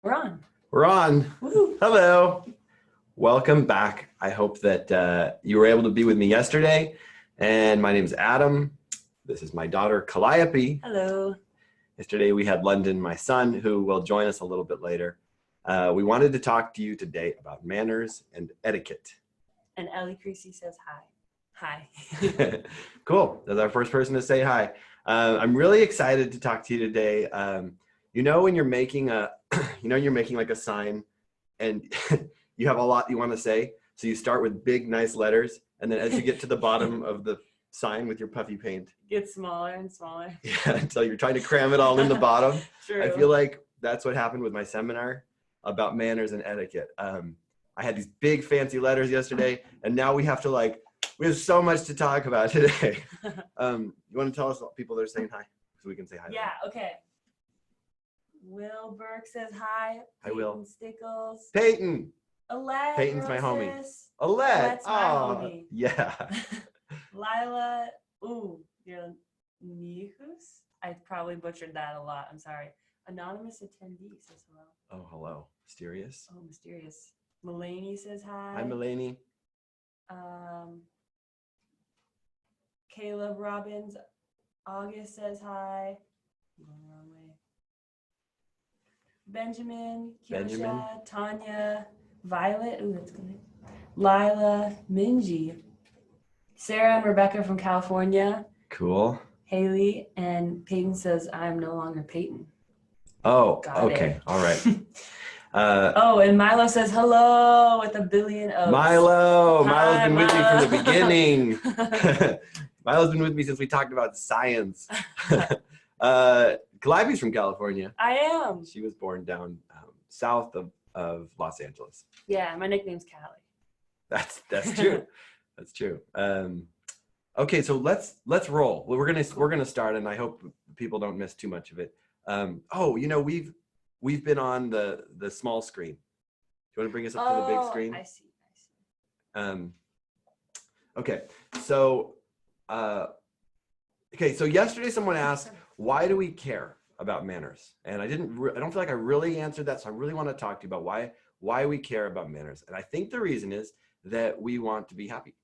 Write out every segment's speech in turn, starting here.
We're on. We're on. Woo. Hello. Welcome back. I hope that you were able to be with me yesterday. And my name is Adam. This is my daughter, Calliope. Hello. Yesterday we had London, my son, who will join us a little bit later. We wanted to talk to you today about manners and etiquette. And Ellie Creasy says hi. Hi. Cool. That's our first person to say hi. I'm really excited to talk to you today. When you're making like a sign and you have a lot you want to say. So you start with big, nice letters. And then as you get to the bottom of the sign with your puffy paint, Gets smaller and smaller. Yeah, until you're trying to cram it all in the bottom. True. I feel like that's what happened with my seminar about manners and etiquette. I had these big fancy letters yesterday, and now we have so much to talk about today. You want to tell us people that are saying hi so we can say hi? Yeah, okay. Will Burke says hi. Hi, Will. Peyton Stickles. Peyton. Alette. Peyton's my homie. Roses. Alette. Alette's my homie. Yeah. Lila. Ooh, you're Nihus? I probably butchered that a lot. I'm sorry. Anonymous attendee says hello. Oh, hello. Mysterious. Oh, mysterious. Mulaney says hi. Hi, Mulaney. Caleb Robbins. August says hi. I'm going the wrong way. Benjamin, Kiosha, Tanya, Violet. Ooh, that's good. Lila, Minji. Sarah and Rebecca from California. Cool. Haley, and Peyton says, I'm no longer Peyton. Oh, Got okay. it. All right. And Milo says hello with a billion O's. Milo's Hi, been with me Milo. from the beginning. Milo's been with me since we talked about science. Calliope's from California. I am. She was born down south of Los Angeles. Yeah, my nickname's Callie. That's true. That's true. Okay, so let's roll. Well, we're gonna start, and I hope people don't miss too much of it. We've been on the small screen. Do you want to bring us up to the big screen? I see. Okay, so yesterday someone asked, why do we care about manners? And I don't feel like I really answered that, so I really want to talk to you about why we care about manners. And I think the reason is that we want to be happy.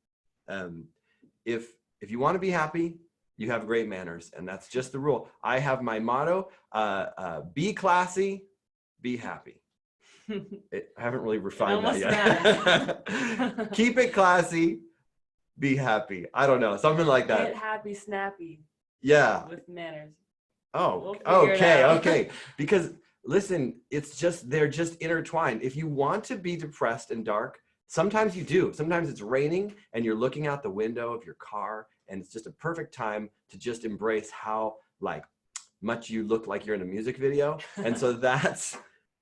If you want to be happy, you have great manners, and that's just the rule. I have my motto: be classy, be happy. I haven't really refined that yet. Keep it classy, be happy. I don't know, something like that. Get happy, snappy. Yeah. With manners. Oh, we'll okay. Because listen, they're just intertwined. If you want to be depressed and dark, sometimes you do. Sometimes it's raining and you're looking out the window of your car, and it's just a perfect time to just embrace how much you look like you're in a music video. And so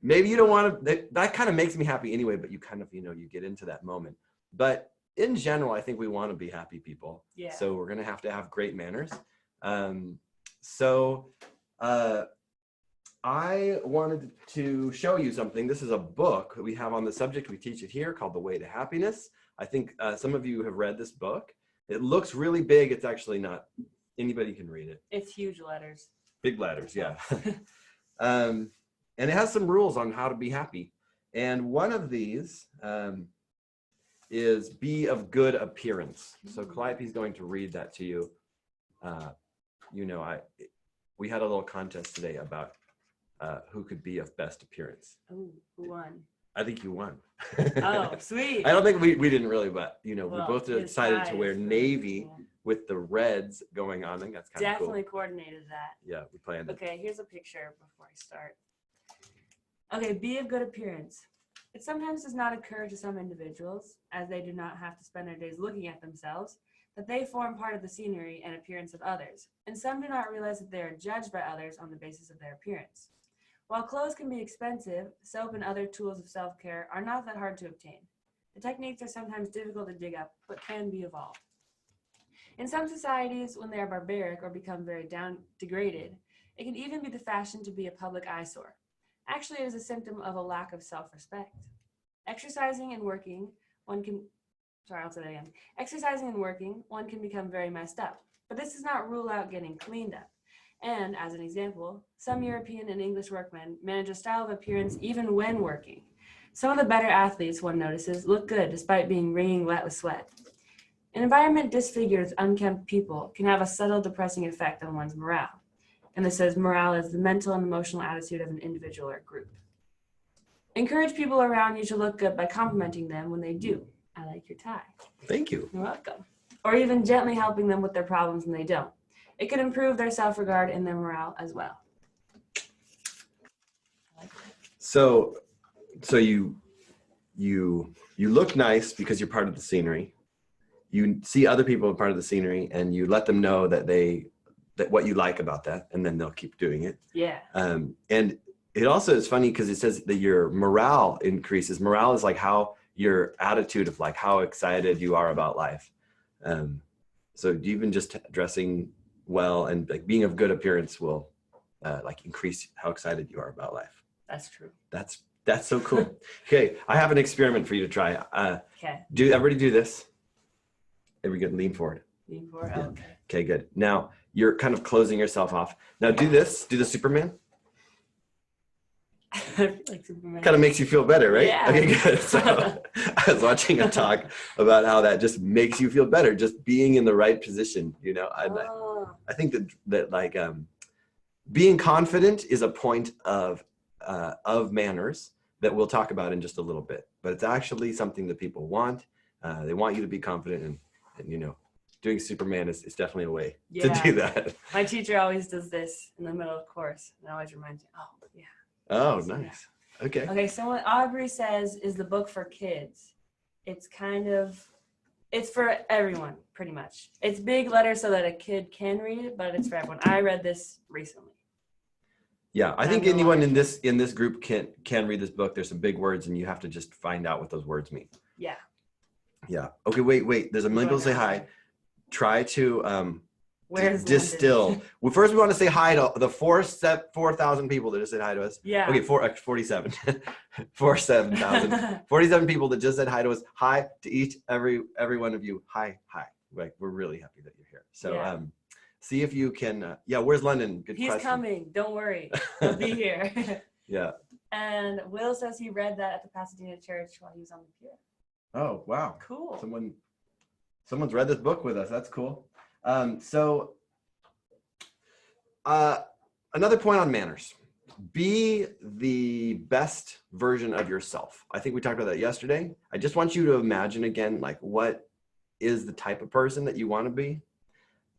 maybe you don't want to, that kind of makes me happy anyway, but you kind of, you get into that moment. But in general, I think we want to be happy people. Yeah. So we're going to have great manners. I wanted to show you something. This is a book that we have on the subject. We teach it here, called The Way to Happiness. I think some of you have read this book. It looks really big. It's actually not. Anybody can read it. It's huge letters. Big letters, yeah. And it has some rules on how to be happy. And one of these is be of good appearance. So Calliope is going to read that to you. We had a little contest today about who could be of best appearance. Oh, who won? I think you won. Oh, sweet. I don't think we didn't really, but we both his decided to eyes wear were navy cool. with the reds going on. I think that's kind of cool. Definitely coordinated that. Yeah, we planned it. Okay, here's a picture before I start. Okay, be of good appearance. It sometimes does not occur to some individuals, as they do not have to spend their days looking at themselves, that they form part of the scenery and appearance of others, and some do not realize that they are judged by others on the basis of their appearance. While clothes can be expensive, soap and other tools of self-care are not that hard to obtain. The techniques are sometimes difficult to dig up, but can be evolved. In some societies, when they are barbaric or become very degraded, it can even be the fashion to be a public eyesore. Actually, it is a symptom of a lack of self-respect. Exercising and working, one can become very messed up, but this does not rule out getting cleaned up. And as an example, some European and English workmen manage a style of appearance even when working. Some of the better athletes, one notices, look good despite being wringing wet with sweat. An environment disfigured with unkempt people can have a subtle depressing effect on one's morale. And this says morale is the mental and emotional attitude of an individual or group. Encourage people around you to look good by complimenting them when they do. I like your tie. Thank you. You're welcome. Or even gently helping them with their problems when they don't. It can improve their self-regard and their morale as well. I like that. So you look nice because you're part of the scenery. You see other people are part of the scenery, and you let them know that what you like about that, and then they'll keep doing it. Yeah. And it also is funny because it says that your morale increases. Morale is like how your attitude of like how excited you are about life. So even just dressing well and like being of good appearance will like increase how excited you are about life. That's true. That's so cool. Okay, I have an experiment for you to try. Okay. Do everybody do this? Everybody good. Lean forward. Lean forward. Yeah. Oh, okay. Okay, good. Now you're kind of closing yourself off. Now do this. Do the Superman. I feel like Superman. Kind of makes you feel better, right? Yeah. Okay, good. So I was watching a talk about how that just makes you feel better, just being in the right position. You know, I think that like being confident is a point of manners that we'll talk about in just a little bit. But it's actually something that people want. They want you to be confident, and you know, doing Superman is definitely a way to do that. My teacher always does this in the middle of course, and always reminds me. Oh, yeah. Oh, nice. Okay. Okay, so what Aubrey says is the book for kids. It's for everyone, pretty much. It's big letters so that a kid can read it, but it's for everyone. I read this recently. Yeah, I think anyone in this group can read this book. There's some big words, and you have to just find out what those words mean. Yeah. Yeah. Okay. Wait. There's a million people say hi. Try to distill. Well, first we want to say hi to the 4,000 people that just said hi to us. Yeah. Okay, 47. 47 people that just said hi to us. Hi to every one of you. Hi. Like, we're really happy that you're here. So see if you can. Where's London? Good question. He's coming. Don't worry. He'll be here. Yeah. And Will says he read that at the Pasadena church while he was on the pier. Oh, wow. Cool. Someone's read this book with us. That's cool. Another point on manners. Be the best version of yourself. I think we talked about that yesterday. I just want you to imagine again, like, what is the type of person that you want to be?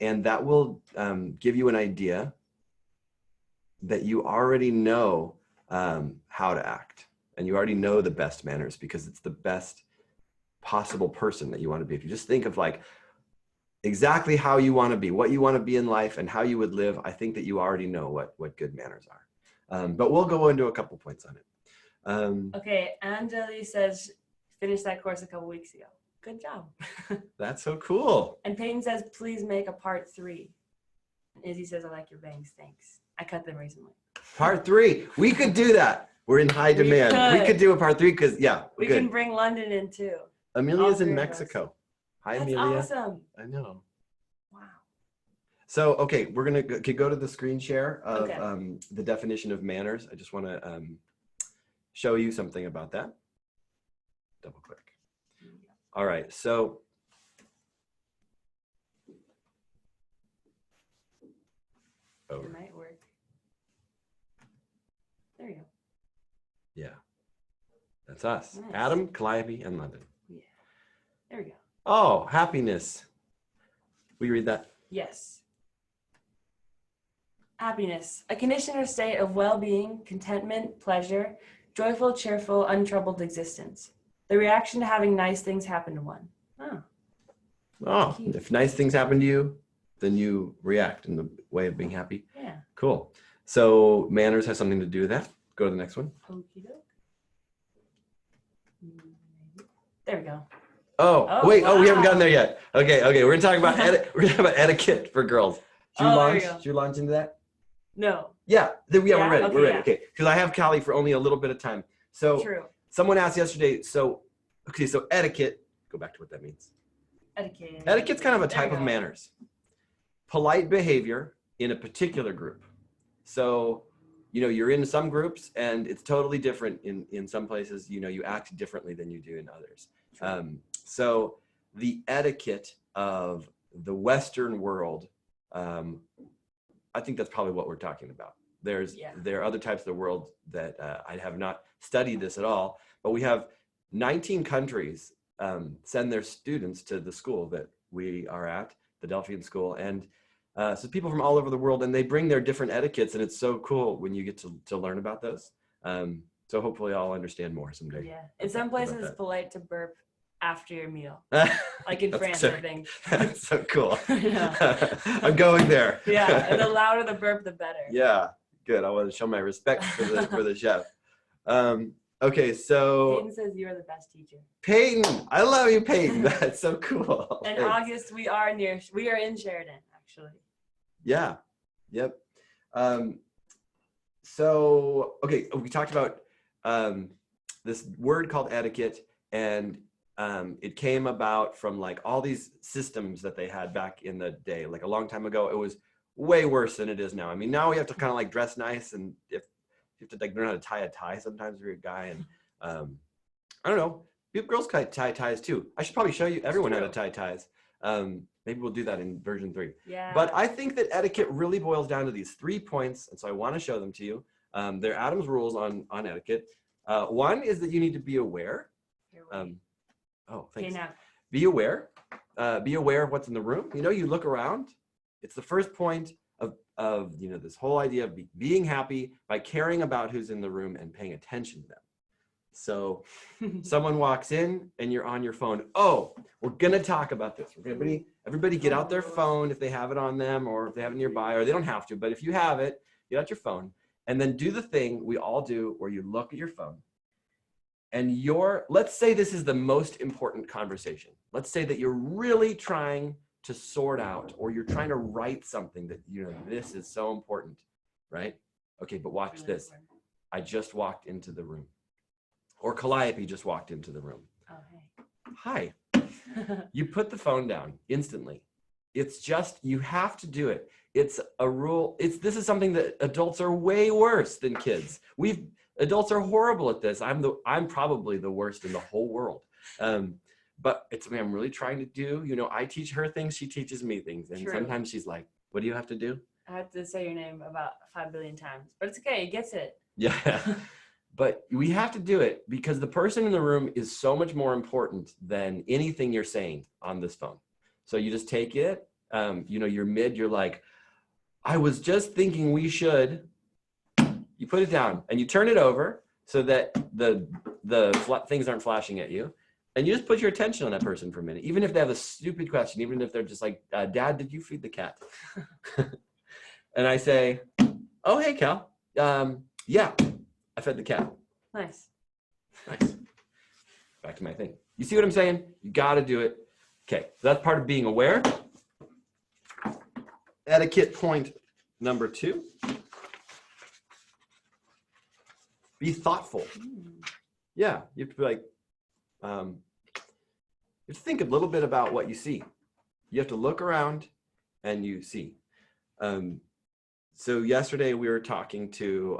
And that will give you an idea that you already know how to act. And you already know the best manners because it's the best possible person that you want to be. If you just think of like exactly how you want to be, what you want to be in life, and how you would live, I think that you already know what good manners are. But we'll go into a couple points on it. Okay, Anjali says finished that course a couple weeks ago. Good job. That's so cool. And Peyton says please make a part 3. And Izzy says I like your bangs. Thanks. I cut them recently. Part 3. We could do that. We're in high demand. We could do a part 3 because we can bring London in too. Amelia's in Mexico. Hi, That's Amelia. Awesome. I know. Wow. So, okay, we're going to go to the screen share of Okay. the definition of manners. I just want to show you something about that. Double click. All right, so It might work. There you go. Yeah, that's us. Nice. Adam, Calliope, and London. Yeah. There we go. Oh, happiness. Will you read that? Yes. Happiness, a condition or state of well-being, contentment, pleasure, joyful, cheerful, untroubled existence. The reaction to having nice things happen to one. Oh, if nice things happen to you, then you react in the way of being happy. Yeah. Cool. So manners has something to do with that. Go to the next one. Okey doke. There we go. Oh, wait. Wow. Oh, we haven't gotten there yet. Okay. We're gonna talk about we're gonna talk about etiquette for girls. Should you launch into that? No. Yeah. We're ready. Okay, We're ready. Okay. Because I have Callie for only a little bit of time. So True. someone asked yesterday. So etiquette. Go back to what that means. Etiquette. Etiquette's kind of a type of manners. Polite behavior in a particular group. So, you know, you're in some groups and it's totally different in some places, you know, you act differently than you do in others. So the etiquette of the Western world, I think that's probably what we're talking about. There are other types of the world that I have not studied this at all, but we have 19 countries send their students to the school that we are at, the Delphian school, and so people from all over the world, and they bring their different etiquettes, and it's so cool when you get to learn about those. So hopefully I'll understand more someday. Yeah, in some places it's polite to burp after your meal, like in France, so, I think. That's so cool. Yeah. I'm going there. Yeah, and the louder the burp, the better. Yeah, good. I want to show my respect for the chef. Okay, so Peyton says you are the best teacher. Peyton, I love you, Peyton. That's so cool. In Thanks. August, we are in Sheridan, actually. Yeah. Yep. So, okay, we talked about this word called etiquette, and it came about from like all these systems that they had back in the day. Like a long time ago, it was way worse than it is now. I mean, now we have to kind of like dress nice, and if you have to like learn how to tie a tie sometimes if you're a guy, and I don't know, girls tie ties too. I should probably show you everyone how to tie ties. Maybe we'll do that in version 3. Yeah. But I think that etiquette really boils down to these 3 points, and so I want to show them to you. They're Adam's rules on etiquette. One is that you need to be aware. Oh, thanks. Okay, now. Be aware. Be aware of what's in the room. You know, you look around. It's the first point of you know, this whole idea of being happy by caring about who's in the room and paying attention to them. So someone walks in and you're on your phone. Oh, we're gonna talk about this. Everybody get out their phone if they have it on them, or if they have it nearby, or they don't have to, but if you have it, get out your phone and then do the thing we all do where you look at your phone and let's say this is the most important conversation. Let's say that you're really trying to sort out, or you're trying to write something that, you know, this is so important, right? Okay, but watch this. I just walked into the room. Or Calliope just walked into the room. Oh, hey. Hi. You put the phone down instantly. It's just, you have to do it. It's a rule. This is something that adults are way worse than kids. Adults are horrible at this. I'm probably the worst in the whole world. But it's something I'm really trying to do. You know, I teach her things, she teaches me things. And sometimes she's like, what do you have to do? I have to say your name about 5 billion times, but it's okay. He gets it. Yeah. But we have to do it because the person in the room is so much more important than anything you're saying on this phone. So you just take it, you know, you're like, I was just thinking we should. You put it down and you turn it over so that the things aren't flashing at you. And you just put your attention on that person for a minute, even if they have a stupid question, even if they're just like, Dad, did you feed the cat? And I say, oh, hey, Cal. Yeah. I fed the cat. Nice. Nice. Back to my thing. You see what I'm saying? You got to do it. Okay, so that's part of being aware. Etiquette point number 2. Be thoughtful. Yeah, you have to be like, you have to think a little bit about what you see. You have to look around and you see. So yesterday we were talking to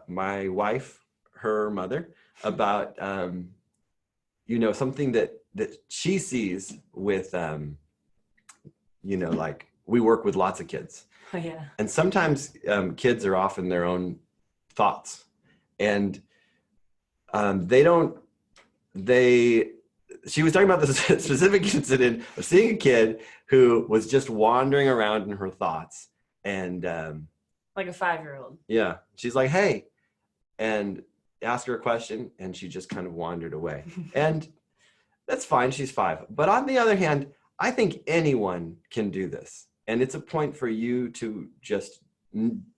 my wife, her mother, about you know, something that she sees with you know, like we work with lots of kids. Oh yeah. And sometimes kids are off in their own thoughts, and she was talking about this specific incident of seeing a kid who was just wandering around in her thoughts, and like a 5-year-old. Yeah. She's like, hey, and asked her a question, and she just kind of wandered away. And that's fine. She's 5. But on the other hand, I think anyone can do this. And it's a point for you to just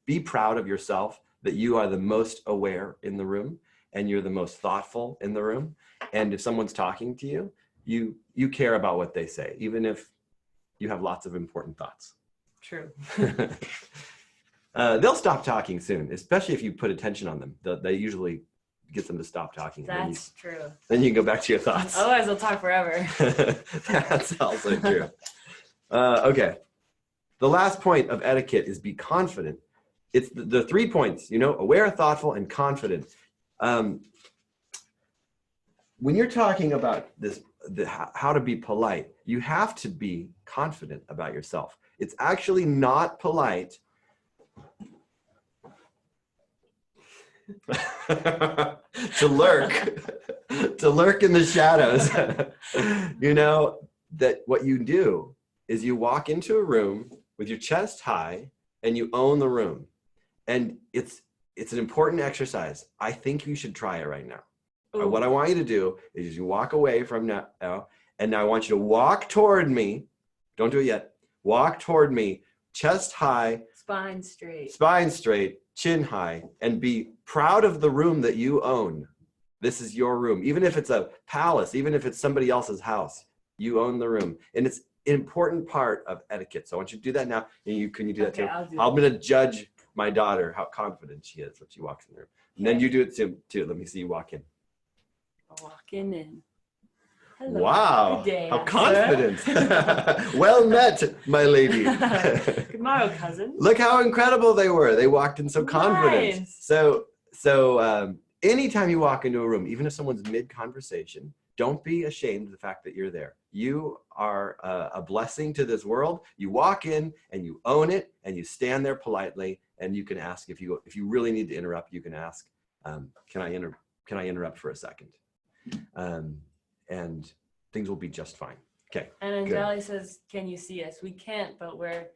be proud of yourself that you are the most aware in the room and you're the most thoughtful in the room. And if someone's talking to you, you care about what they say, even if you have lots of important thoughts. True. They'll stop talking soon, especially if you put attention on them. They usually get them to stop talking. That's true. Then you can go back to your thoughts. Otherwise, they'll talk forever. That's also true. Okay. The last point of etiquette is be confident. It's the 3 points, you know, aware, thoughtful, and confident. When you're talking about this, how to be polite, you have to be confident about yourself. It's actually not polite to lurk in the shadows. You know, that what you do is you walk into a room with your chest high and you own the room. And it's an important exercise. I think you should try it right now. Ooh. What I want you to do is you walk away from now, and now I want you to walk toward me. Don't do it yet. Walk toward me, chest high, Spine straight, chin high, and be proud of the room that you own. This is your room. Even if it's a palace, even if it's somebody else's house, you own the room. And it's an important part of etiquette. So I want you to do that now. And can you do that too? I'm going to judge my daughter how confident she is when she walks in the room. And then you do it too. Let me see you walk in. Walking in. Hello. Wow. Good day, how confident. Well met, my lady. Good morrow, cousin. Look how incredible they were. They walked in so confident. Nice. So anytime you walk into a room, even if someone's mid-conversation, don't be ashamed of the fact that you're there. You are a blessing to this world. You walk in and you own it, and you stand there politely, and you can ask if you really need to interrupt. You can ask, can I interrupt for a second? And things will be just fine. Okay. And Anjali says, "Can you see us?" We can't, but we're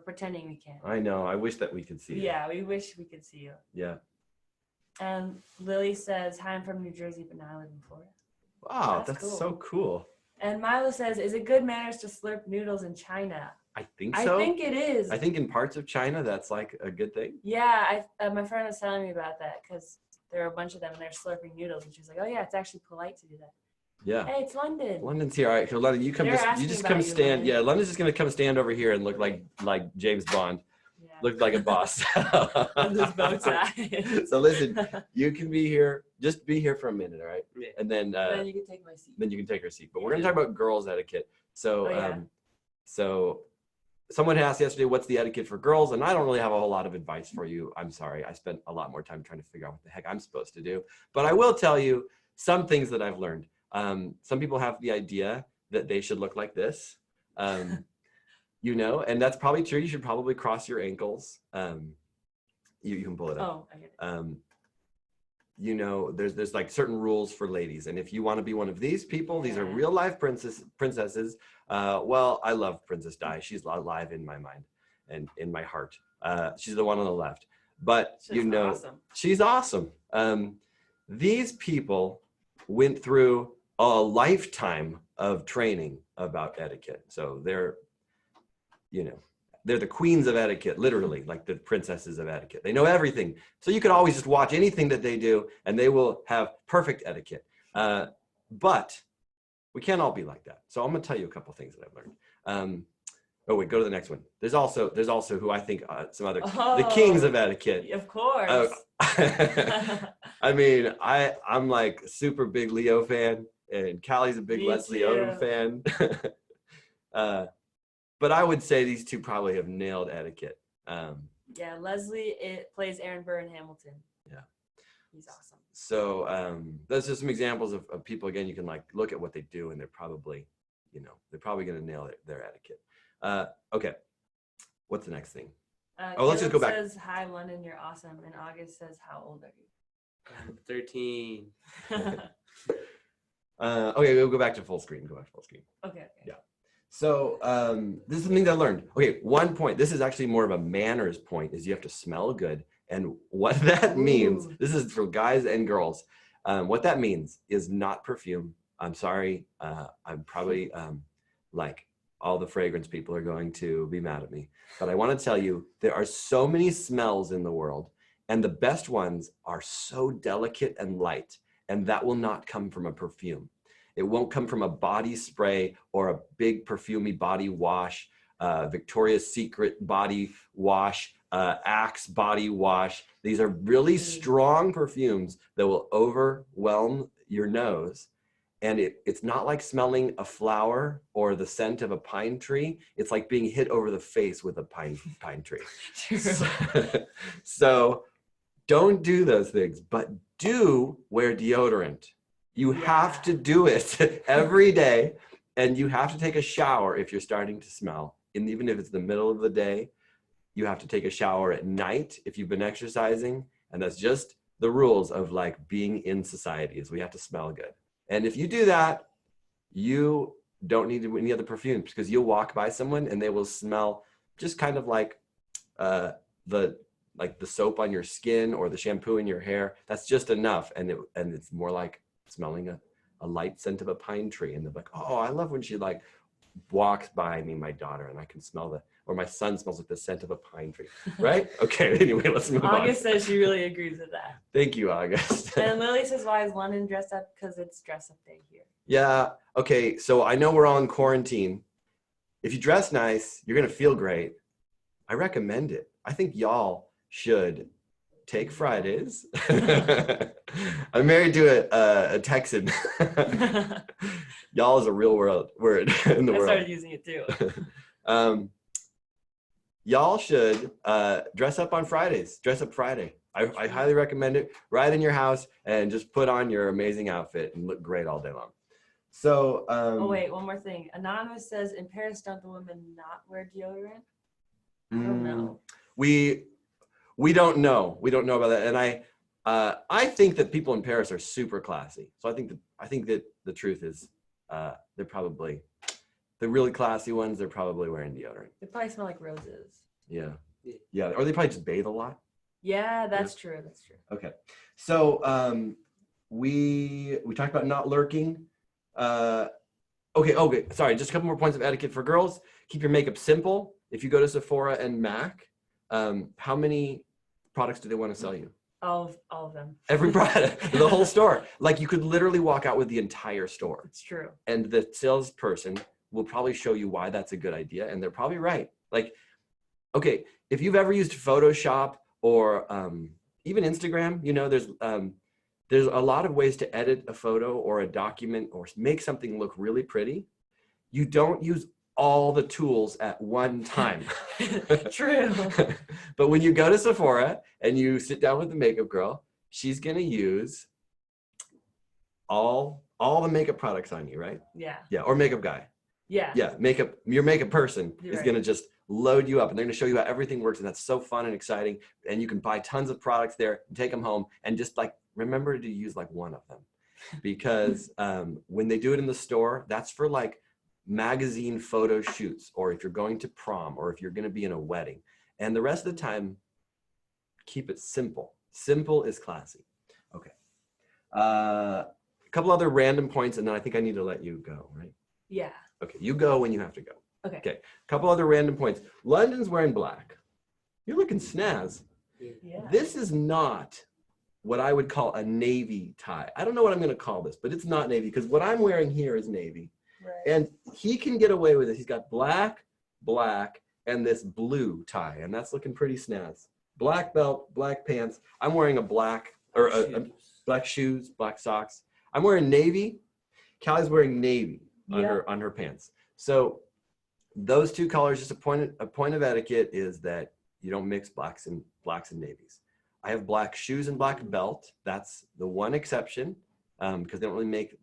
pretending we can. I know. I wish that we could see you. Yeah, we wish we could see you. Yeah. And Lily says, "Hi, I'm from New Jersey, but now I live in Florida." Wow, that's so cool. And Milo says, "Is it good manners to slurp noodles in China?" I think so. I think it is. I think in parts of China, that's like a good thing. Yeah, my friend was telling me about that because there are a bunch of them and they're slurping noodles, and she's like, "Oh yeah, it's actually polite to do that." Yeah. Hey, it's London. London's here. All right, so London, you come. You just come stand. London. Yeah, London's just gonna come stand over here and look like James Bond. Yeah. Look like a boss. With his bow tie. So listen, you can be here. Just be here for a minute, all right? Yeah. And then you can take my seat. Then you can take her seat. But we're gonna talk about girls' etiquette. So Oh, someone asked yesterday, what's the etiquette for girls? And I don't really have a whole lot of advice for you. I'm sorry. I spent a lot more time trying to figure out what the heck I'm supposed to do. But I will tell you some things that I've learned. Some people have the idea that they should look like this, you know, and that's probably true. You should probably cross your ankles. You can pull it up. Oh, I get it. You know, there's like certain rules for ladies. And if you want to be one of these people, these are real life princesses. Well, I love Princess Di. She's alive in my mind and in my heart. She's the one on the left. But she's awesome. These people went through a lifetime of training about etiquette. So they're the queens of etiquette, literally, like the princesses of etiquette. They know everything. So you could always just watch anything that they do and they will have perfect etiquette. But we can't all be like that. So I'm gonna tell you a couple things that I've learned. Oh wait, go to the next one. There's also who I think some other, the kings of etiquette. Of course. I mean, I'm like super big Leo fan, and Callie's a big Leslie Odom fan. But I would say these two probably have nailed etiquette. Yeah, Leslie plays Aaron Burr in Hamilton. Yeah. He's awesome. So those are some examples of people, again, you can like look at what they do and they're probably going to nail their etiquette. Okay. What's the next thing? Let's just go back. Says, "Hi, London, you're awesome." And August says, "How old are you?" I'm 13. Okay, we'll go back to full screen. Okay. Yeah. So this is something that I learned. Okay, one point. This is actually more of a manners point, is you have to smell good. And what that means, this is for guys and girls. What that means is not perfume. I'm sorry. I'm probably like all the fragrance people are going to be mad at me. But I want to tell you, there are so many smells in the world, and the best ones are so delicate and light, and that will not come from a perfume. It won't come from a body spray or a big perfumey body wash, Victoria's Secret body wash, Axe body wash. These are really strong perfumes that will overwhelm your nose And it's not like smelling a flower or the scent of a pine tree. It's like being hit over the face with a pine tree. So don't do those things, but do wear deodorant. You have to do it every day, and you have to take a shower if you're starting to smell. And even if it's the middle of the day, you have to take a shower at night if you've been exercising. And that's just the rules of like being in society, is we have to smell good. And if you do that, you don't need any other perfumes, because you'll walk by someone and they will smell just kind of like the soap on your skin or the shampoo in your hair. That's just enough. And it's more like smelling a light scent of a pine tree. And they're like, oh, I love when she like walks by me, my daughter, and I can smell or my son smells like the scent of a pine tree, right? Okay, anyway, let's move on. August says she really agrees with that. Thank you, August. And Lily says, why is London dressed up? Because it's dress up day here. Yeah, okay, so I know we're all in quarantine. If you dress nice, you're gonna feel great. I recommend it. I think y'all should take Fridays. I'm married to a Texan. Y'all is a real word in the world. I started using it too. Y'all should dress up on Fridays. Dress up Friday. I highly recommend it. Right in your house and just put on your amazing outfit and look great all day long. So. Oh wait, one more thing. Anonymous says, in Paris, don't the women not wear deodorant? I don't know. We don't know. We don't know about that. And I think that people in Paris are super classy. So I think that the truth is they're probably the really classy ones. They're probably wearing deodorant. They probably smell like roses. Yeah. Or they probably just bathe a lot. Yeah, that's true. That's true. Okay. So we talked about not lurking. Okay. Sorry, just a couple more points of etiquette for girls. Keep your makeup simple. If you go to Sephora and MAC, how many products do they want to sell you? All of them. Every product, the whole store. Like you could literally walk out with the entire store. It's true. And the salesperson will probably show you why that's a good idea. And they're probably right. Like, okay, if you've ever used Photoshop or even Instagram, you know, there's a lot of ways to edit a photo or a document or make something look really pretty. You don't use all the tools at one time. True. But when you go to Sephora and you sit down with the makeup girl, she's gonna use all the makeup products on you, right? Yeah. Yeah, or makeup guy. Yeah. Yeah, your makeup person is right. gonna just load you up, and they're gonna show you how everything works, and that's so fun and exciting. And you can buy tons of products there and take them home, and just like remember to use like one of them, because when they do it in the store, that's for like magazine photo shoots, or if you're going to prom, or if you're going to be in a wedding. And the rest of the time, keep it simple. Simple is classy. Okay. A couple other random points, and then I think I need to let you go, right? Yeah. Okay, you go when you have to go. Okay. Okay, a couple other random points. London's wearing black. You're looking snaz. Yeah. This is not what I would call a navy tie. I don't know what I'm going to call this, but it's not navy, because what I'm wearing here is navy. Right. And he can get away with it. He's got black, and this blue tie, and that's looking pretty snaz. Black belt, black pants. I'm wearing a black shoes, black socks. I'm wearing navy. Callie's wearing navy on her pants. So those two colors, just a point of etiquette is that you don't mix blacks and navies. I have black shoes and black belt. That's the one exception, because they don't really make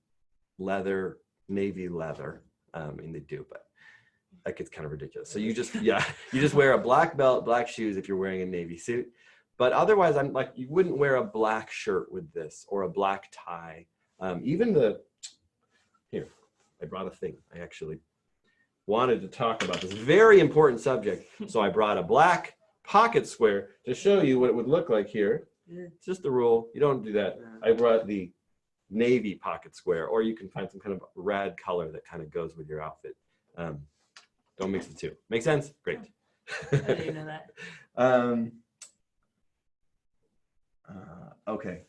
navy leather. And they do, but that gets kind of ridiculous. So you just wear a black belt, black shoes if you're wearing a navy suit. But otherwise, I'm like, you wouldn't wear a black shirt with this or a black tie. Here, I brought a thing. I actually wanted to talk about this very important subject. So I brought a black pocket square to show you what it would look like here. It's just the rule. You don't do that. I brought the navy pocket square, or you can find some kind of rad color that kind of goes with your outfit. Don't mix the two. Make sense? Great. I didn't know that. Okay.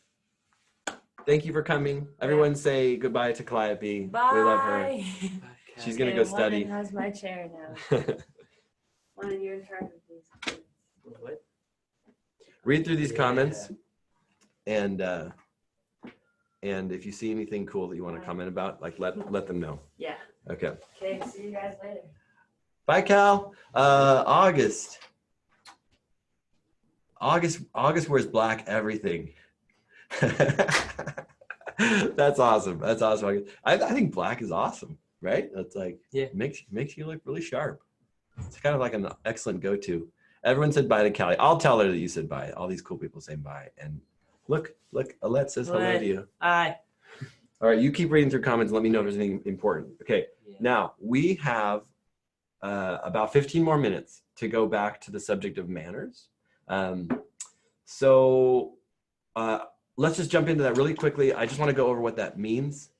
Thank you for coming. Everyone say goodbye to Calliope. Bye. We love her. She's going to go study. London has my chair now. London, you're in charge of these. What? Read through these comments and And if you see anything cool that you want to comment about, like let them know. Yeah. Okay. Okay, see you guys later. Bye, Cal. August wears black everything. That's awesome. That's awesome. I think black is awesome, right? That's like, makes you look really sharp. It's kind of like an excellent go-to. Everyone said bye to Callie. I'll tell her that you said bye. All these cool people saying bye. And look, Alette says hello to you. Hi. All right, you keep reading through comments and let me know if there's anything important. Okay, now we have about 15 more minutes to go back to the subject of manners. So let's just jump into that really quickly. I just want to go over what that means.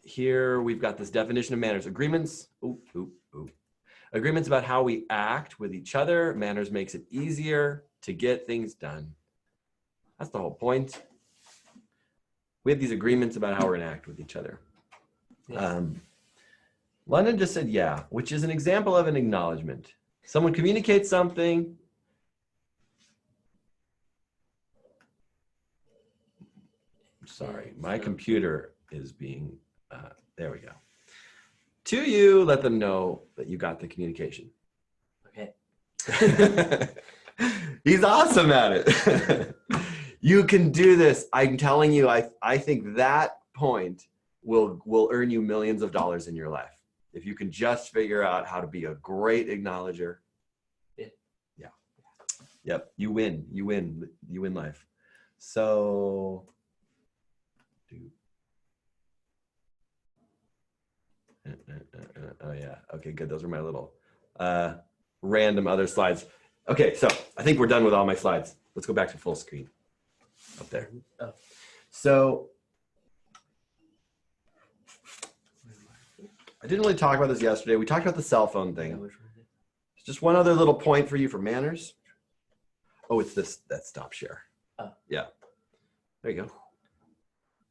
Here we've got this definition of manners. Agreements. Agreements about how we act with each other. Manners makes it easier to get things done. That's the whole point. We have these agreements about how we're going to act with each other. London just said, yeah, which is an example of an acknowledgement. Someone communicates something. Sorry, my computer is being, there we go. To you, let them know that you got the communication. Okay. He's awesome at it. You can do this. I'm telling you, I think that point will earn you millions of dollars in your life. If you can just figure out how to be a great acknowledger. Yeah. Yep. You win life. So oh yeah. Okay, good. Those are my little random other slides. Okay, so I think we're done with all my slides. Let's go back to full screen up there. Oh. So I didn't really talk about this yesterday. We talked about the cell phone thing. Just one other little point for you for manners. Oh, it's that stop share. Oh. Yeah. There you go.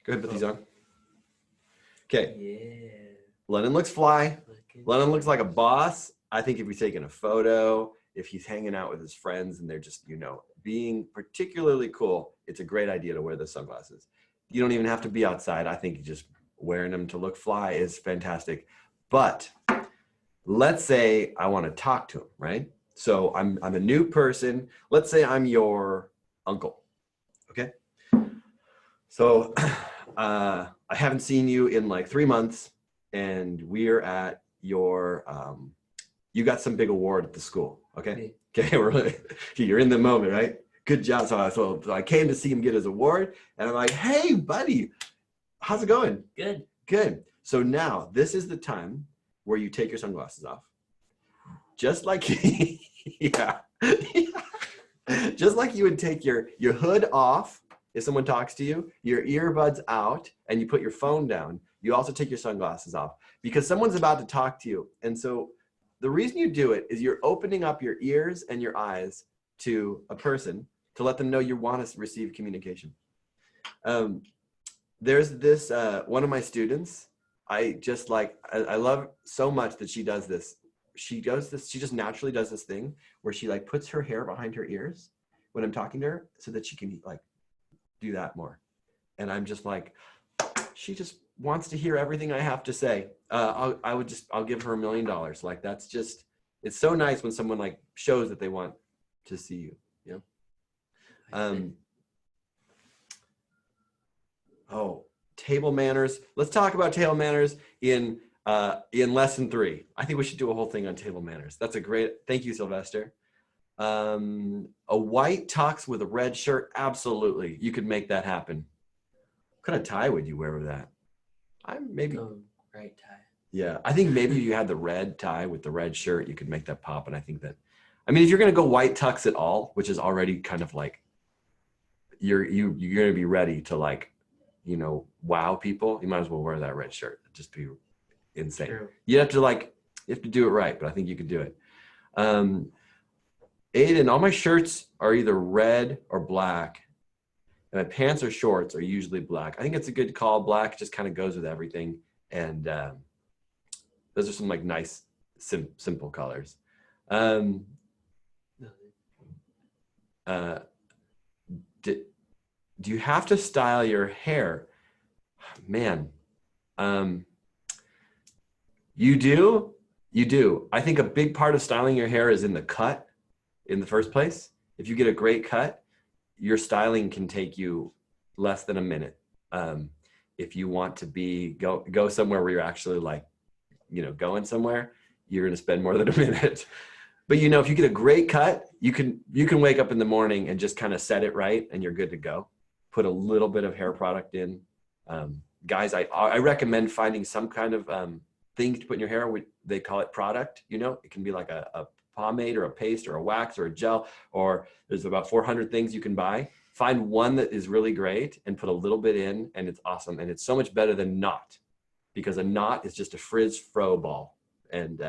Go ahead, put these on. Okay. Yeah. Lennon looks fly. Lennon looks like a boss. I think if he's taking a photo, if he's hanging out with his friends and they're just, being particularly cool, it's a great idea to wear the sunglasses. You don't even have to be outside. I think just wearing them to look fly is fantastic. But let's say I want to talk to him, right? So I'm a new person. Let's say I'm your uncle, okay? So I haven't seen you in like 3 months, and we're at your, you got some big award at the school, okay? Okay, you're in the moment, right? Good job. So I came to see him get his award, and I'm like, hey, buddy, how's it going? Good. Good. So now this is the time where you take your sunglasses off. Just like, yeah. Just like you would take your hood off if someone talks to you, your earbuds out, and you put your phone down. You also take your sunglasses off because someone's about to talk to you. And so the reason you do it is you're opening up your ears and your eyes to a person to let them know you want to receive communication. There's this, one of my students, I love so much that she does this. She just naturally does this thing where she like puts her hair behind her ears when I'm talking to her so that she can like do that more. And I'm just like, she just wants to hear everything I have to say. I'll give her $1 million. Like that's just, it's so nice when someone like shows that they want to see you. Yeah. Oh, table manners. Let's talk about table manners in lesson 3. I think we should do a whole thing on table manners. That's a great, thank you, Sylvester. A white tux with a red shirt. Absolutely. You could make that happen. What kind of tie would you wear with that? Maybe. Oh, right tie. Yeah. I think maybe you had the red tie with the red shirt. You could make that pop. And I think that, I mean, if you're going to go white tux at all, which is already kind of like, you're going to be ready to like, wow people, you might as well wear that red shirt. It'd just be insane. True. You have to do it right, but I think you can do it. Aiden, all my shirts are either red or black, and my pants or shorts are usually black. I think it's a good call. Black just kind of goes with everything, and those are some like nice, simple colors. do you have to style your hair? Man, you do. You do. I think a big part of styling your hair is in the cut in the first place. If you get a great cut, your styling can take you less than a minute. If you want to go somewhere where you're actually like, going somewhere, you're going to spend more than a minute. But if you get a great cut, you can wake up in the morning and just kind of set it right, and you're good to go. Put a little bit of hair product in. Guys, I recommend finding some kind of thing to put in your hair. They call it product. It can be like a pomade or a paste or a wax or a gel, or there's about 400 things you can buy. Find one that is really great and put a little bit in, and it's awesome. And it's so much better than knot, because a knot is just a frizz fro ball, and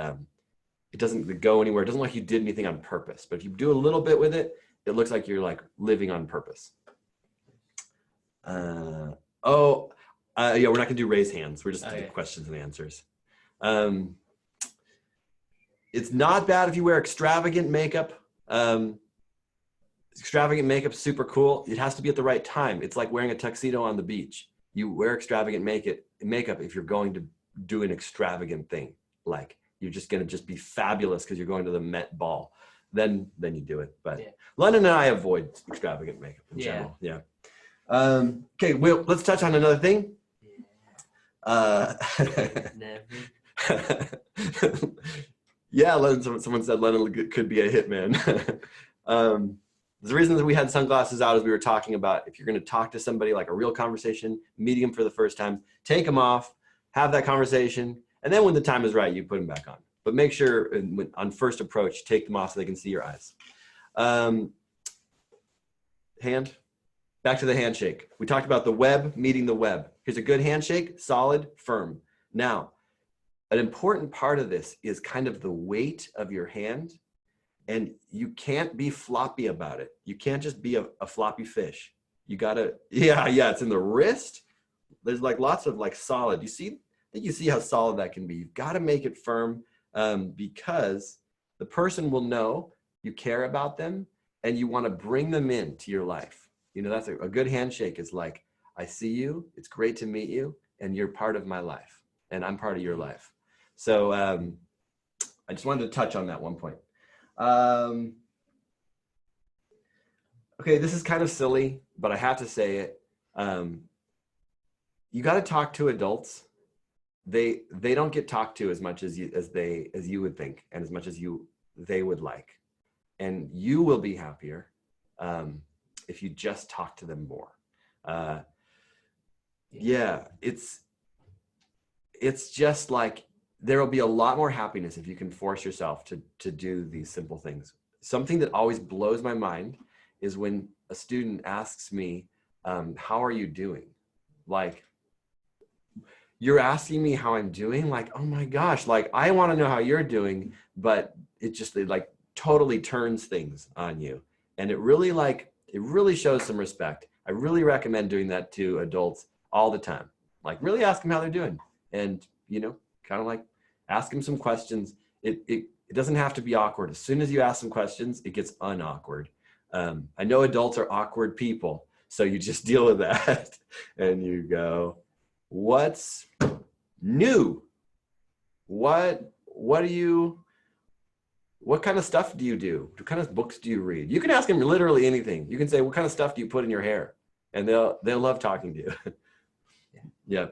it doesn't go anywhere. It doesn't look like you did anything on purpose. But if you do a little bit with it, it looks like you're like living on purpose. Yeah, we're not gonna do raise hands. We're just gonna do questions and answers. It's not bad if you wear extravagant makeup. Extravagant makeup's super cool. It has to be at the right time. It's like wearing a tuxedo on the beach. You wear extravagant makeup if you're going to do an extravagant thing. Like you're just gonna be fabulous because you're going to the Met Ball. Then you do it. But yeah. London and I avoid extravagant makeup in general. Yeah. Okay, Will, let's touch on another thing. Yeah, someone said Lennon could be a hitman. The reason that we had sunglasses out is we were talking about if you're going to talk to somebody, like a real conversation, meeting them for the first time, take them off, have that conversation, and then when the time is right, you put them back on. But make sure on first approach, take them off so they can see your eyes. Back to the handshake. We talked about the web meeting the web. Here's a good handshake, solid, firm. Now, an important part of this is kind of the weight of your hand, and you can't be floppy about it. You can't just be a floppy fish. You gotta, yeah, it's in the wrist. There's like lots of like solid. I think you see how solid that can be. You've got to make it firm because the person will know you care about them and you want to bring them into your life. That's a good handshake is like, I see you, it's great to meet you, and you're part of my life, and I'm part of your life. So I just wanted to touch on that one point. Okay, this is kind of silly, but I have to say it. You got to talk to adults. They don't get talked to as much as you would think, and as much as they would like, and you will be happier if you just talk to them more. Yeah, it's just like there will be a lot more happiness if you can force yourself to do these simple things. Something that always blows my mind is when a student asks me, how are you doing? Like, you're asking me how I'm doing? Like, oh my gosh, like I want to know how you're doing, but it like totally turns things on you. And it really shows some respect. I really recommend doing that to adults all the time. Like really ask them how they're doing, and kind of like ask them some questions. It doesn't have to be awkward. As soon as you ask some questions, it gets unawkward. I know adults are awkward people, so you just deal with that and you go, what's new? What kind of stuff do you do? What kind of books do you read? You can ask them literally anything. You can say, what kind of stuff do you put in your hair? And they'll love talking to you. Yeah.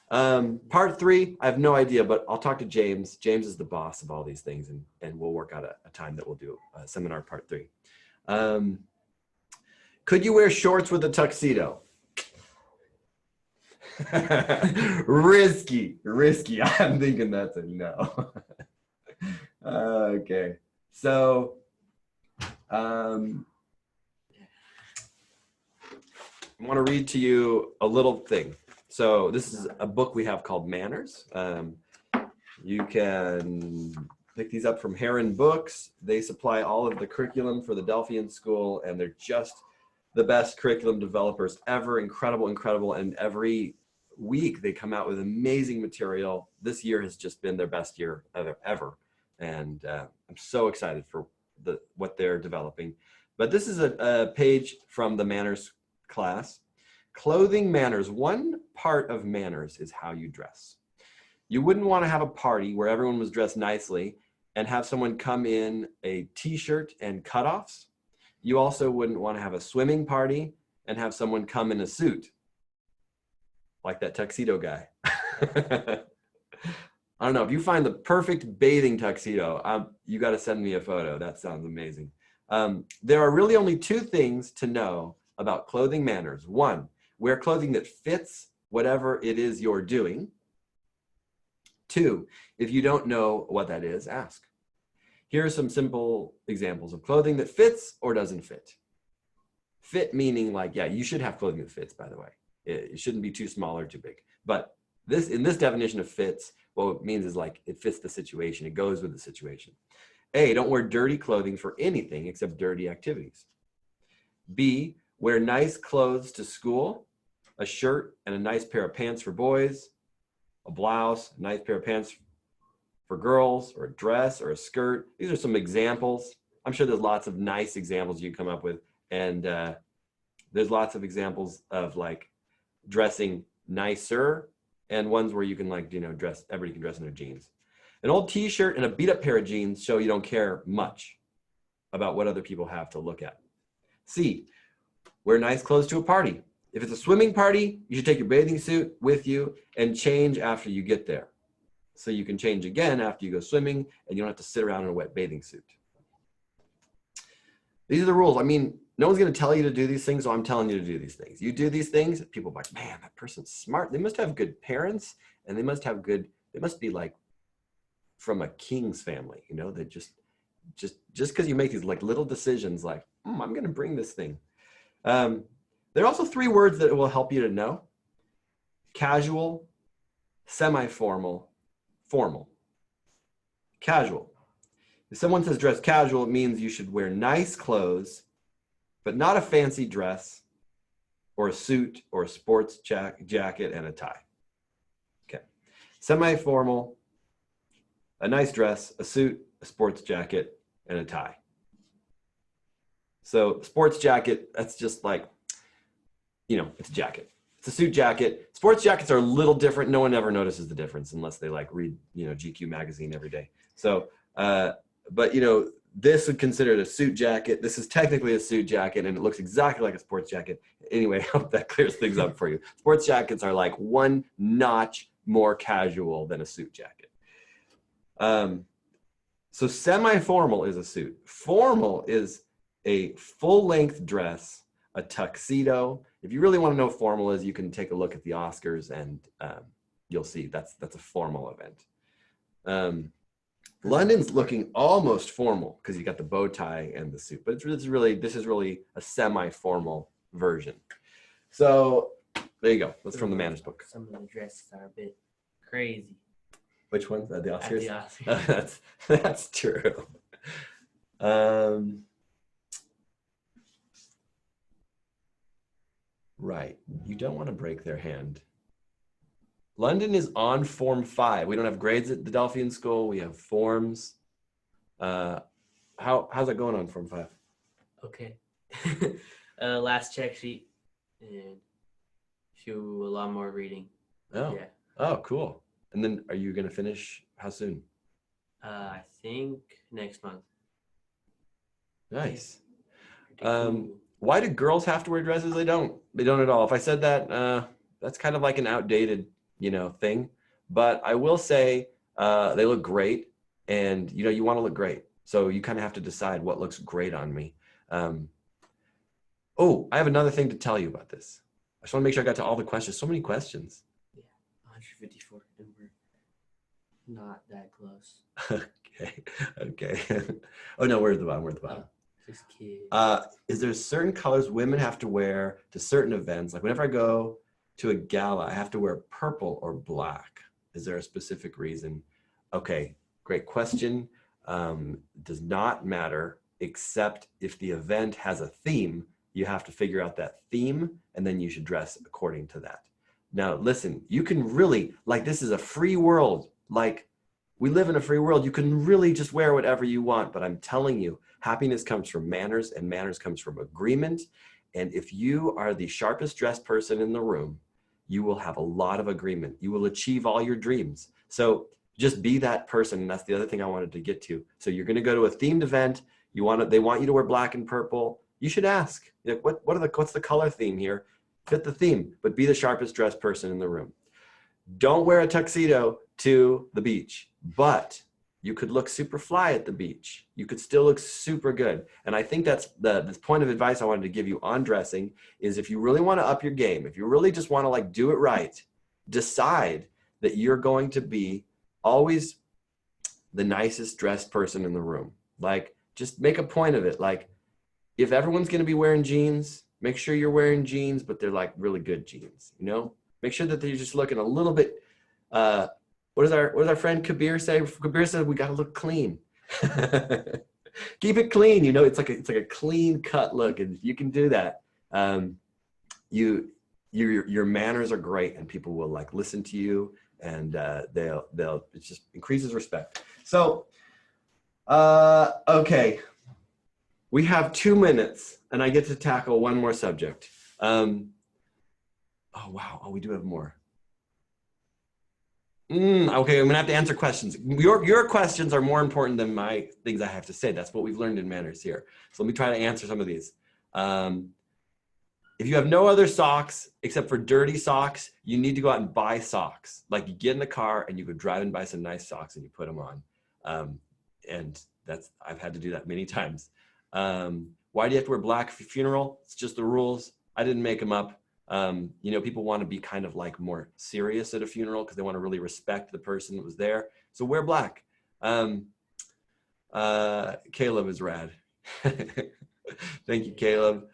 Part 3, I have no idea, but I'll talk to James. James is the boss of all these things, and we'll work out a time that we'll do a seminar part 3. Could you wear shorts with a tuxedo? Risky. I'm thinking that's a no. Okay, so I want to read to you a little thing. So this is a book we have called Manners. You can pick these up from Heron Books. They supply all of the curriculum for the Delphian School, and they're just the best curriculum developers ever. Incredible. And every week they come out with amazing material. This year has just been their best year ever. And I'm so excited for what they're developing. But this is a page from the Manners class. Clothing manners. One part of manners is how you dress. You wouldn't want to have a party where everyone was dressed nicely and have someone come in a t-shirt and cutoffs. You also wouldn't want to have a swimming party and have someone come in a suit, like that tuxedo guy. I don't know, if you find the perfect bathing tuxedo, you got to send me a photo. That sounds amazing. There are really only two things to know about clothing manners. One, wear clothing that fits whatever it is you're doing. Two, if you don't know what that is, ask. Here are some simple examples of clothing that fits or doesn't fit. Fit meaning like, yeah, you should have clothing that fits, by the way. It shouldn't be too small or too big. But in this definition of fits, what it means is like it fits the situation. It goes with the situation. A, don't wear dirty clothing for anything except dirty activities. B, wear nice clothes to school, a shirt and a nice pair of pants for boys, a blouse, a nice pair of pants for girls, or a dress or a skirt. These are some examples. I'm sure there's lots of nice examples you come up with. And there's lots of examples of like dressing nicer and ones where you can like, dress, everybody can dress in their jeans. An old t-shirt and a beat up pair of jeans show you don't care much about what other people have to look at. C, wear nice clothes to a party. If it's a swimming party, you should take your bathing suit with you and change after you get there. So you can change again after you go swimming and you don't have to sit around in a wet bathing suit. These are the rules. I mean, no one's going to tell you to do these things, so I'm telling you to do these things. You do these things, people are like, man, that person's smart. They must have good parents and they must be like from a king's family, that just because you make these like little decisions like, I'm going to bring this thing. There are also 3 words that will help you to know: casual, semi-formal, formal. Casual. If someone says dress casual, it means you should wear nice clothes, but not a fancy dress or a suit or a sports jacket and a tie. Okay. Semi-formal, a nice dress, a suit, a sports jacket, and a tie. So sports jacket, that's just like, it's a jacket. It's a suit jacket. Sports jackets are a little different. No one ever notices the difference unless they like read, GQ magazine every day. So, but this would consider it a suit jacket. This is technically a suit jacket and it looks exactly like a sports jacket. Anyway, I hope that clears things up for you. Sports jackets are like one notch more casual than a suit jacket. So semi-formal is a suit. Formal is a full-length dress, a tuxedo. If you really want to know what formal is, you can take a look at the Oscars and you'll see that's a formal event. London's looking almost formal because you got the bow tie and the suit, but this is really a semi-formal version. So there you go. That's from the manners book. Some of the dresses are a bit crazy. Which ones? The Oscars? At the Oscars. That's true. Right. You don't want to break their hand. London is on Form 5. We don't have grades at the Delphian school. We have forms. How's it going on Form 5? Okay. Last check sheet and a lot more reading. Oh. Yeah. Oh, cool. And then are you going to finish? How soon? I think next month. Nice. Cool. Why do girls have to wear dresses? They don't at all. If I said that, that's kind of like an outdated, thing. But I will say they look great and, you want to look great. So you kind of have to decide what looks great on me. Oh, I have another thing to tell you about this. I just want to make sure I got to all the questions. So many questions. Yeah, 154, and we're not that close. Okay. Oh no, we're at the bottom. Just kidding. Is there certain colors women have to wear to certain events? Like whenever I go to a gala, I have to wear purple or black. Is there a specific reason? Okay, great question. Does not matter, except if the event has a theme, you have to figure out that theme and then you should dress according to that. Now, listen, you can really, this is a free world. We live in a free world. You can really just wear whatever you want, but I'm telling you, happiness comes from manners and manners comes from agreement. And if you are the sharpest dressed person in the room, you will have a lot of agreement. You will achieve all your dreams. So just be that person. And that's the other thing I wanted to get to. So you're going to go to a themed event. They want you to wear black and purple. You should ask, what's the color theme here? Fit the theme, but be the sharpest dressed person in the room. Don't wear a tuxedo to the beach, but you could look super fly at the beach. You could still look super good. And I think that's the point of advice I wanted to give you on dressing is if you really want to up your game, if you really just want to like do it right, decide that you're going to be always the nicest dressed person in the room. Like just make a point of it. Like if everyone's going to be wearing jeans, make sure you're wearing jeans, but they're like really good jeans, you know? Make sure that they're just looking a little bit, what does our friend Kabir say? Kabir said we got to look clean. Keep it clean, you know. It's like a clean cut look, and if you can do that, your manners are great, and people will like listen to you, and they'll it just increases respect. So, okay, we have 2 minutes, and I get to tackle one more subject. Oh wow! Oh, we do have more. Okay, I'm gonna have to answer questions. Your questions are more important than my things I have to say. That's what we've learned in manners here. So let me try to answer some of these. If you have no other socks except for dirty socks, you need to go out and buy socks. Like you get in the car and you go drive and buy some nice socks and you put them on. And I've had to do that many times. Why do you have to wear black for funeral? It's just the rules. I didn't make them up. You know, people want to be kind of like more serious at a funeral because they want to really respect the person that was there. So wear black. Caleb is rad. Thank you, Caleb.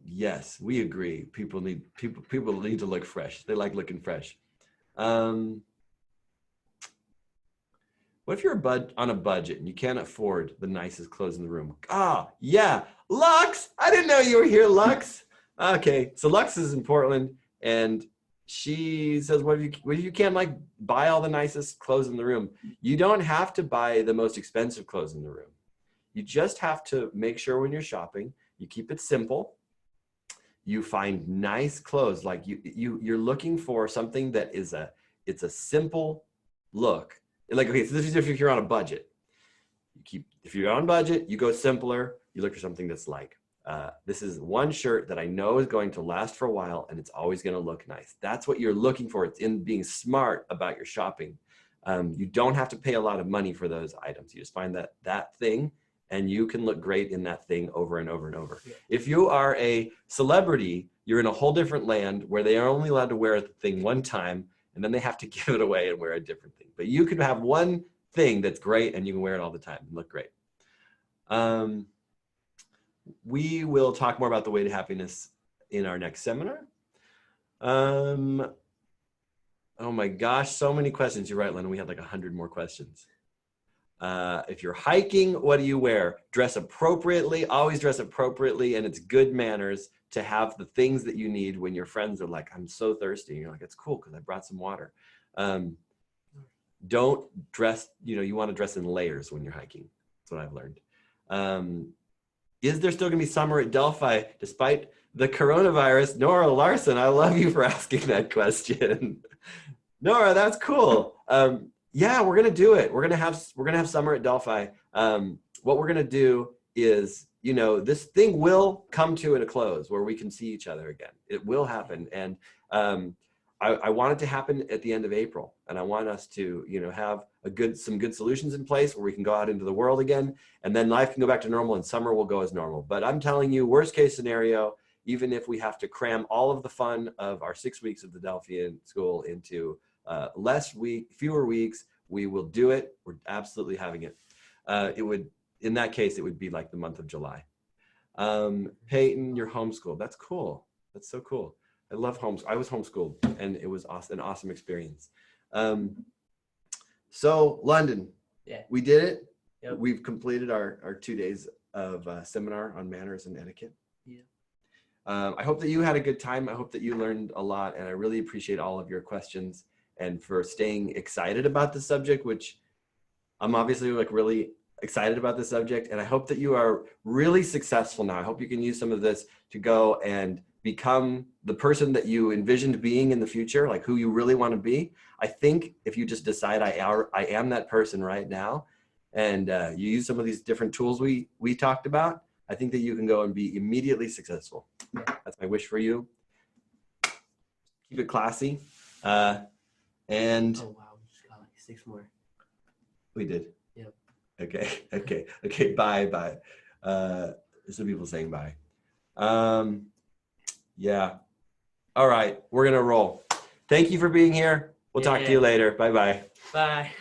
Yes, we agree. People need to look fresh. They like looking fresh. What if you're on a budget and you can't afford the nicest clothes in the room? Yeah, Lux. I didn't know you were here, Lux. Okay, so Lux is in Portland, and she says, "What if you can't like buy all the nicest clothes in the room? You don't have to buy the most expensive clothes in the room. You just have to make sure when you're shopping, you keep it simple. You find nice clothes. Like you're looking for something that it's a simple look." Like, okay, so this is if you're on a budget. If you're on budget, you go simpler. You look for something that's like, this is one shirt that I know is going to last for a while and it's always going to look nice. That's what you're looking for. It's in being smart about your shopping. You don't have to pay a lot of money for those items. You just find that thing and you can look great in that thing over and over and over. Yeah. If you are a celebrity, you're in a whole different land where they are only allowed to wear a thing one time and then they have to give it away and wear a different thing. But you can have one thing that's great and you can wear it all the time and look great. We will talk more about the way to happiness in our next seminar. Oh my gosh, so many questions. You're right, Lennon, we had like 100 more questions. If you're hiking, what do you wear? Dress appropriately, always dress appropriately, and it's good manners to have the things that you need when your friends are like, I'm so thirsty. And you're like, it's cool because I brought some water. Don't dress, you want to dress in layers when you're hiking. That's what I've learned. Is there still gonna be summer at Delphi despite the coronavirus? Nora Larson, I love you for asking that question. Nora, that's cool. Yeah, we're gonna do it. We're gonna have summer at Delphi. What we're gonna do is, this thing will come to a close where we can see each other again. It will happen, and I want it to happen at the end of April, and I want us to, have some good solutions in place where we can go out into the world again, and then life can go back to normal, and summer will go as normal. But I'm telling you, worst case scenario, even if we have to cram all of the fun of our 6 weeks of the Delphian school into fewer weeks, we will do it. We're absolutely having it. In that case, it would be like the month of July. Peyton, you're homeschooled. That's cool. That's so cool. I love homeschool. I was homeschooled, and it was an awesome experience. So London, yeah, we did it. Yep. We've completed our 2 days of seminar on manners and etiquette. Yeah. I hope that you had a good time. I hope that you learned a lot, and I really appreciate all of your questions and for staying excited about the subject, which I'm obviously like really excited about this subject, and I hope that you are really successful now. I hope you can use some of this to go and become the person that you envisioned being in the future, like who you really want to be. I think if you just decide I am that person right now, and you use some of these different tools we talked about, I think that you can go and be immediately successful. That's my wish for you. Keep it classy. And Oh wow, we just got like 6 more. we did. Yep. Okay. Bye. There's some people saying bye. Yeah. All right. We're going to roll. Thank you for being here. We'll talk to you later. Bye-bye. Bye.